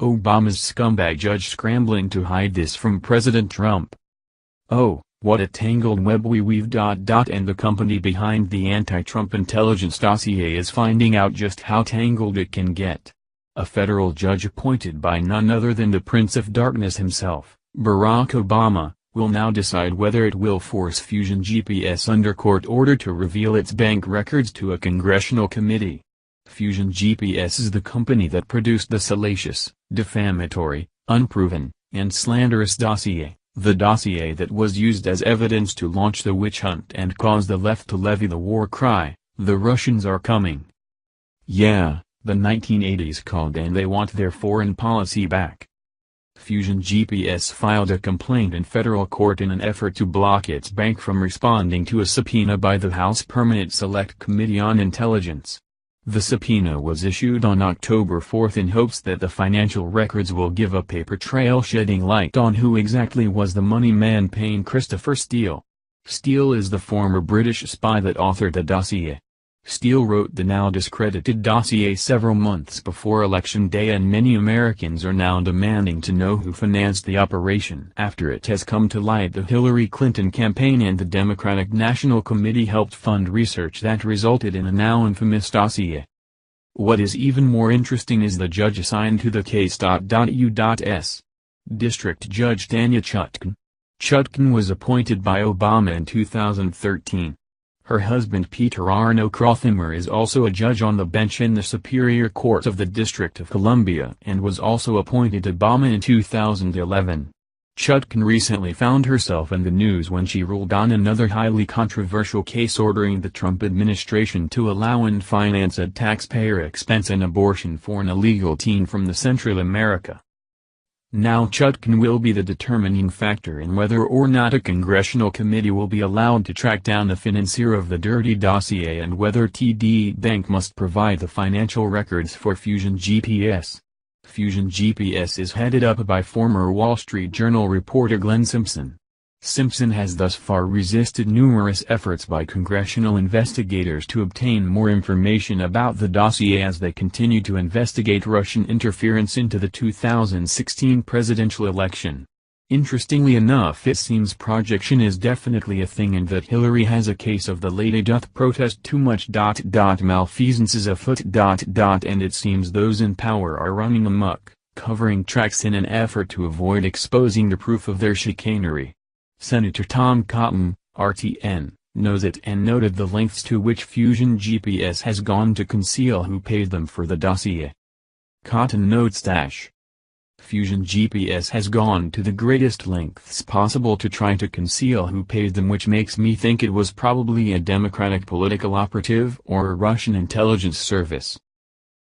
Obama's scumbag judge scrambling to hide this from President Trump. Oh, what a tangled web we weave. And the company behind the anti-Trump intelligence dossier is finding out just how tangled it can get. A federal judge appointed by none other than the Prince of Darkness himself, Barack Obama, will now decide whether it will force Fusion GPS under court order to reveal its bank records to a congressional committee. Fusion GPS is the company that produced the salacious, defamatory, unproven, and slanderous dossier, the dossier that was used as evidence to launch the witch hunt and cause the left to levy the war cry, "The Russians are coming." Yeah, the 1980s called and they want their foreign policy back. Fusion GPS filed a complaint in federal court in an effort to block its bank from responding to a subpoena by the House Permanent Select Committee on Intelligence. The subpoena was issued on October 4 in hopes that the financial records will give a paper trail shedding light on who exactly was the money man paying Christopher Steele. Steele is the former British spy that authored the dossier. Steele wrote the now discredited dossier several months before Election Day, and many Americans are now demanding to know who financed the operation after it has come to light the Hillary Clinton campaign and the Democratic National Committee helped fund research that resulted in a now infamous dossier. What is even more interesting is the judge assigned to the case. U.S. District Judge Tanya Chutkan. Chutkan was appointed by Obama in 2013. Her husband Peter Arno Krothimer is also a judge on the bench in the Superior Court of the District of Columbia and was also appointed by Obama in 2011. Chutkan recently found herself in the news when she ruled on another highly controversial case ordering the Trump administration to allow and finance at taxpayer expense an abortion for an illegal teen from Central America. Now Chutkan will be the determining factor in whether or not a congressional committee will be allowed to track down the financier of the dirty dossier and whether TD Bank must provide the financial records for Fusion GPS. Fusion GPS is headed up by former Wall Street Journal reporter Glenn Simpson. Simpson has thus far resisted numerous efforts by congressional investigators to obtain more information about the dossier as they continue to investigate Russian interference into the 2016 presidential election. Interestingly enough, it seems projection is definitely a thing and that Hillary has a case of the lady doth protest too much. Malfeasance is afoot. And it seems those in power are running amok, covering tracks in an effort to avoid exposing the proof of their chicanery. Senator Tom Cotton, RTN, knows it and noted the lengths to which Fusion GPS has gone to conceal who paid them for the dossier. Cotton notes Fusion GPS has gone to the greatest lengths possible to try to conceal who paid them, which makes me think it was probably a Democratic political operative or a Russian intelligence service.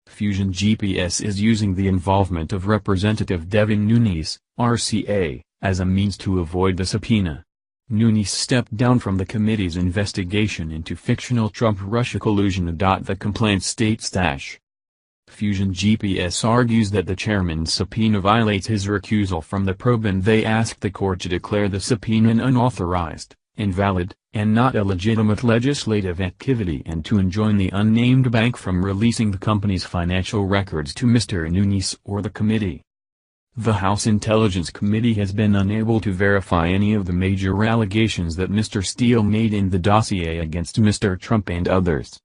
Fusion GPS is using the involvement of Representative Devin Nunes, RCA, as a means to avoid the subpoena. Nunes stepped down from the committee's investigation into fictional Trump-Russia collusion. The complaint states Fusion GPS argues that the chairman's subpoena violates his recusal from the probe, and they asked the court to declare the subpoena an unauthorized, invalid, and not a legitimate legislative activity and to enjoin the unnamed bank from releasing the company's financial records to Mr. Nunes or the committee. The House Intelligence Committee has been unable to verify any of the major allegations that Mr. Steele made in the dossier against Mr. Trump and others.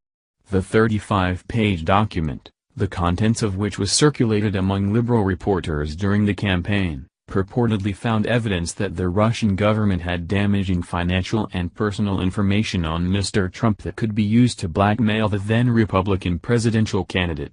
The 35-page document, the contents of which was circulated among liberal reporters during the campaign, purportedly found evidence that the Russian government had damaging financial and personal information on Mr. Trump that could be used to blackmail the then Republican presidential candidate.